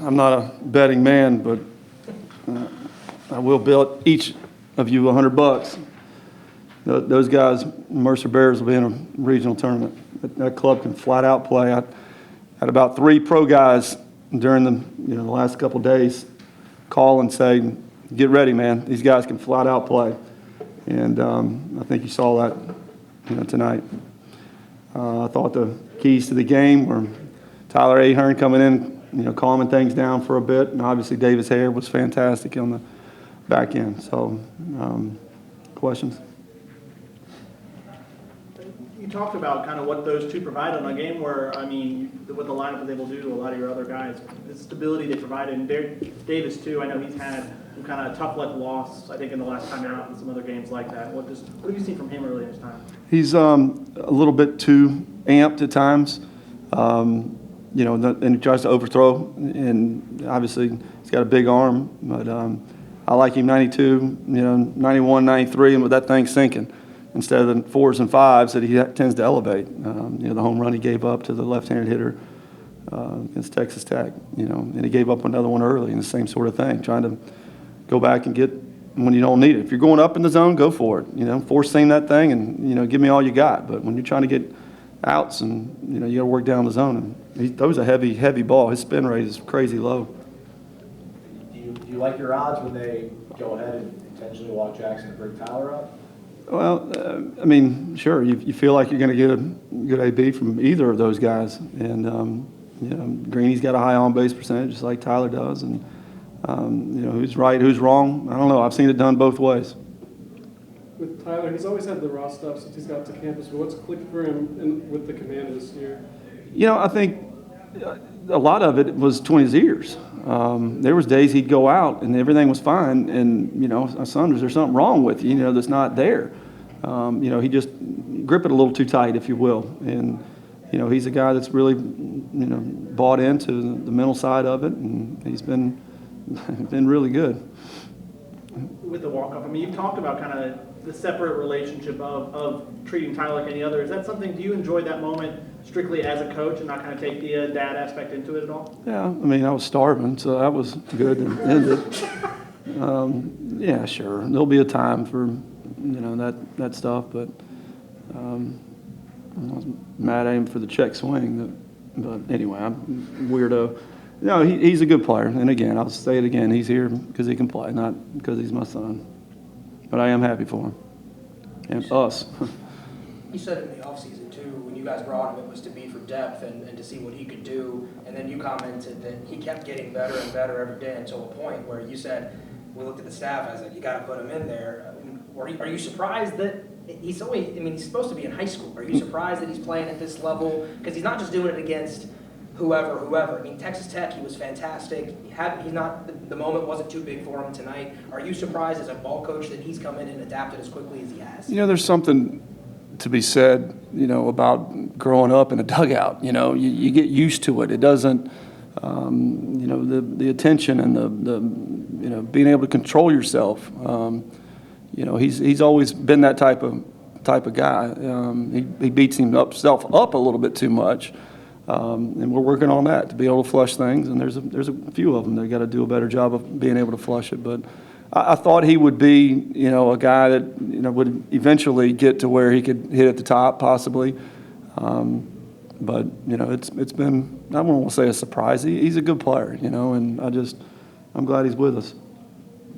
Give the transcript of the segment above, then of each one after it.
I'm not a betting man, but I will bet each of you $100. Those guys, Mercer Bears, will be in a regional tournament. That club can flat out play. I had about 3 pro guys during the last couple of days call and say, "Get ready, man. These guys can flat out play." And I think you saw that tonight. I thought the keys to the game were Tyler Ahern coming in, calming things down for a bit, and obviously Davis Hare was fantastic on the back end. So, questions? You talked about kind of what those two provided on a game where, I mean, what the lineup was able to do to a lot of your other guys. The stability they provided. And Davis, too, I know he's had some kind of tough luck loss, I think, in the last time out and some other games like that. What have you seen from him early in his time? He's a little bit too amped at times, and he tries to overthrow. And obviously, he's got a big arm. But I like him 92, 91, 93, and with that thing sinking, instead of the 4s and 5s that he tends to elevate. The home run he gave up to the left-handed hitter against Texas Tech, and he gave up another one early, and the same sort of thing, trying to go back and get when you don't need it. If you're going up in the zone, go for it. Force seam that thing and, give me all you got. But when you're trying to get outs and, you got to work down the zone. And he throws a heavy, heavy ball. His spin rate is crazy low. Do you like your odds when they go ahead and intentionally walk Jackson and bring Tyler up? Well, sure. You feel like you're going to get a good AB from either of those guys. And, Greeny's got a high on-base percentage, just like Tyler does. And, who's right, who's wrong, I don't know. I've seen it done both ways. With Tyler, he's always had the raw stuff since he's got to campus. But what's clicked for him with the command this year? I think a lot of it was 20 years. There was days he'd go out and everything was fine, and son, is there something wrong with you? That's not there. He just grip it a little too tight, if you will, and he's a guy that's really bought into the mental side of it, and he's been really good. With the walk-up, you've talked about kind of the separate relationship of treating Tyler like any other. Is that something, do you enjoy that moment strictly as a coach and not kind of take the dad aspect into it at all? Yeah, I was starving, so that was good and ended. Yeah, sure. There'll be a time for, that stuff, but I was mad at him for the check swing. But anyway, I'm weirdo. He's a good player. And again, I'll say it again, he's here because he can play, not because he's my son. But I am happy for him. And us. You said in the offseason, too, when you guys brought him, it was to be for depth and to see what he could do. And then you commented that he kept getting better and better every day until a point where you said, we looked at the staff, I was like, you got to put him in there. Are you surprised that he's supposed to be in high school. Are you surprised that he's playing at this level? Because he's not just doing it against whoever. Texas Tech, he was fantastic. The moment wasn't too big for him tonight. Are you surprised as a ball coach that he's come in and adapted as quickly as he has? There's something to be said, about growing up in a dugout. You get used to it. It doesn't, the attention and the being able to control yourself. He's always been that type of guy. He beats himself up a little bit too much. And we're working on that to be able to flush things, and there's a few of them that got to do a better job of being able to flush it. But I thought he would be, a guy that would eventually get to where he could hit at the top, possibly. But it's been, I don't want to say a surprise. He's a good player, and I'm glad he's with us.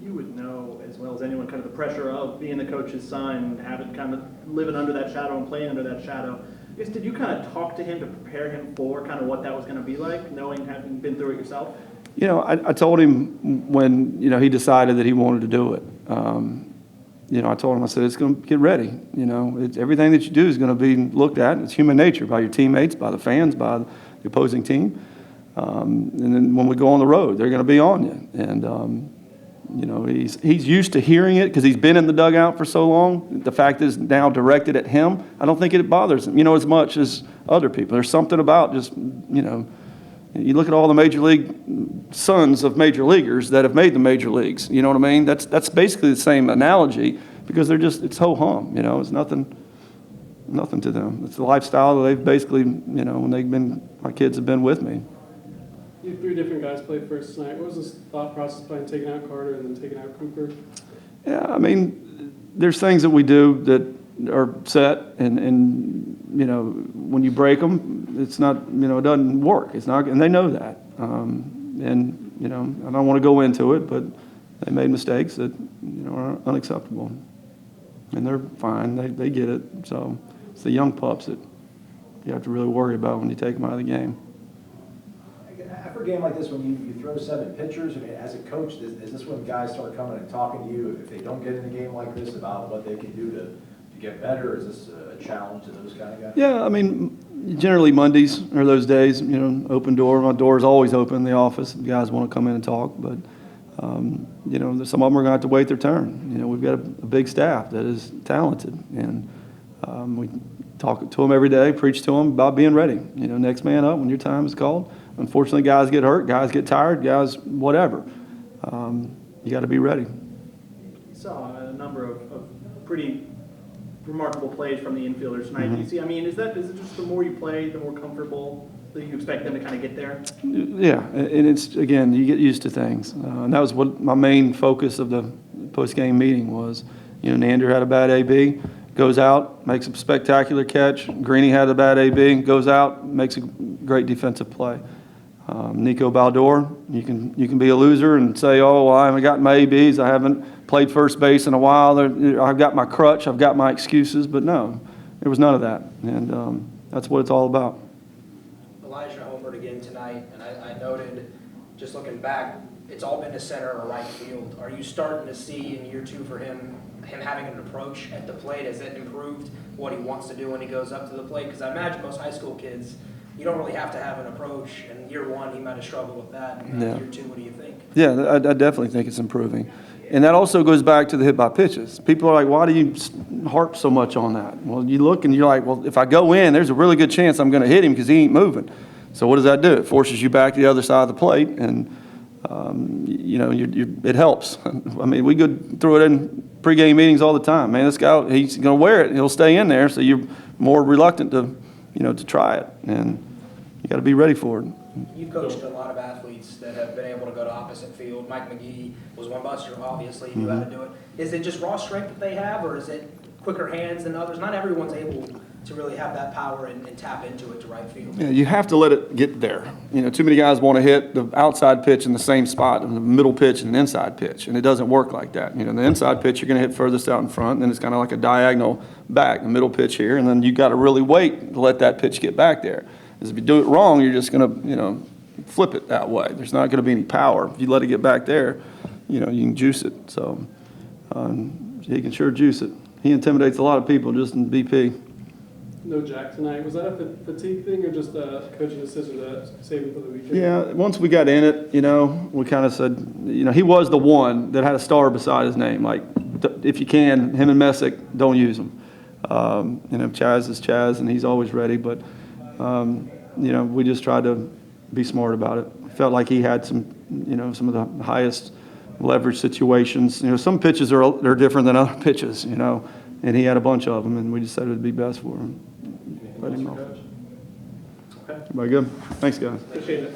You would know as well as anyone kind of the pressure of being the coach's son, having kind of living under that shadow and playing under that shadow. Did you kind of talk to him to prepare him for kind of what that was going to be like, knowing, having been through it yourself? I told him when, he decided that he wanted to do it. I told him, I said, it's going to get ready. Everything that you do is going to be looked at. It's human nature by your teammates, by the fans, by the opposing team. And then when we go on the road, they're going to be on you. And, he's used to hearing it because he's been in the dugout for so long. The fact is now directed at him. I don't think it bothers him, as much as other people. There's something about just, you look at all the major league sons of major leaguers that have made the major leagues. You know what I mean? That's basically the same analogy because it's ho-hum. It's nothing to them. It's the lifestyle that they've basically, when my kids have been with me. You have 3 different guys play first tonight. What was this thought process behind taking out Carter and then taking out Cooper? Yeah, I mean, there's things that we do that are set, and you know, when you break them, it's not, you know, it doesn't work. It's not, and they know that. And you know, I don't want to go into it, but they made mistakes that, you know, are unacceptable, and they're fine. They get it. So it's the young pups that you have to really worry about when you take them out of the game. After a game like this, when you throw 7 pitchers, I mean, as a coach, is this when guys start coming and talking to you if they don't get in a game like this about what they can do to get better? Is this a challenge to those kind of guys? Yeah, I mean, generally Mondays are those days, you know, open door. My door is always open in the office. Guys want to come in and talk, but, you know, some of them are going to have to wait their turn. You know, we've got a big staff that is talented, and we talk to them every day, preach to them about being ready. You know, next man up when your time is called. Unfortunately, guys get hurt, guys get tired, guys whatever. You got to be ready. You saw a number of pretty remarkable plays from the infielders tonight. Do you see? I mean, is it just the more you play, the more comfortable that you expect them to kind of get there? Yeah, and it's, again, you get used to things. And that was what my main focus of the post-game meeting was. You know, Nander had a bad AB, goes out, makes a spectacular catch. Greeny had a bad AB, goes out, makes a great defensive play. Nico Baldor, you can be a loser and say, oh, well, I haven't gotten my ABs, I haven't played first base in a while, I've got my crutch, I've got my excuses, but no, there was none of that, and that's what it's all about. Elijah homered again tonight, and I noted, just looking back, it's all been to center or right field. Are you starting to see in year 2 for him having an approach at the plate? Has it improved what he wants to do when he goes up to the plate? Because I imagine most high school kids, you don't really have to have an approach. In year 1, he might have struggled with that. In Yeah. year 2, what do you think? Yeah, I definitely think it's improving. And that also goes back to the hit by pitches. People are like, why do you harp so much on that? Well, you look and you're like, well, if I go in, there's a really good chance I'm going to hit him because he ain't moving. So what does that do? It forces you back to the other side of the plate, and you know, it helps. I mean, we go through it in pregame meetings all the time. Man, this guy, he's going to wear it. He'll stay in there, so you're more reluctant to, you know, to try it, and you got to be ready for it. You've coached a lot of athletes that have been able to go to opposite field. Mike McGee was one buster, obviously, knew how to do it. Is it just raw strength that they have, or is it quicker hands than others? Not everyone's able to really have that power and tap into it to right field. Yeah, you have to let it get there. You know, too many guys want to hit the outside pitch in the same spot, and the middle pitch and an inside pitch, and it doesn't work like that. You know, the inside pitch you're going to hit furthest out in front, and then it's kind of like a diagonal back, the middle pitch here, and then you got to really wait to let that pitch get back there. Because if you do it wrong, you're just going to, you know, flip it that way. There's not going to be any power. If you let it get back there, you know, you can juice it. So he can sure juice it. He intimidates a lot of people just in BP. No Jack tonight. Was that a fatigue thing or just a coaching decision to save him for the weekend? Yeah, once we got in it, you know, we kind of said, you know, he was the one that had a star beside his name. Like, if you can, him and Messick, don't use him. You know, Chaz is Chaz, and he's always ready. But, you know, we just tried to be smart about it. Felt like he had some, you know, some of the highest leverage situations. You know, some pitches are different than other pitches, you know, and he had a bunch of them, and we decided it'd be best for him. Let him know. Okay. Everybody good? Thanks, guys. Appreciate it.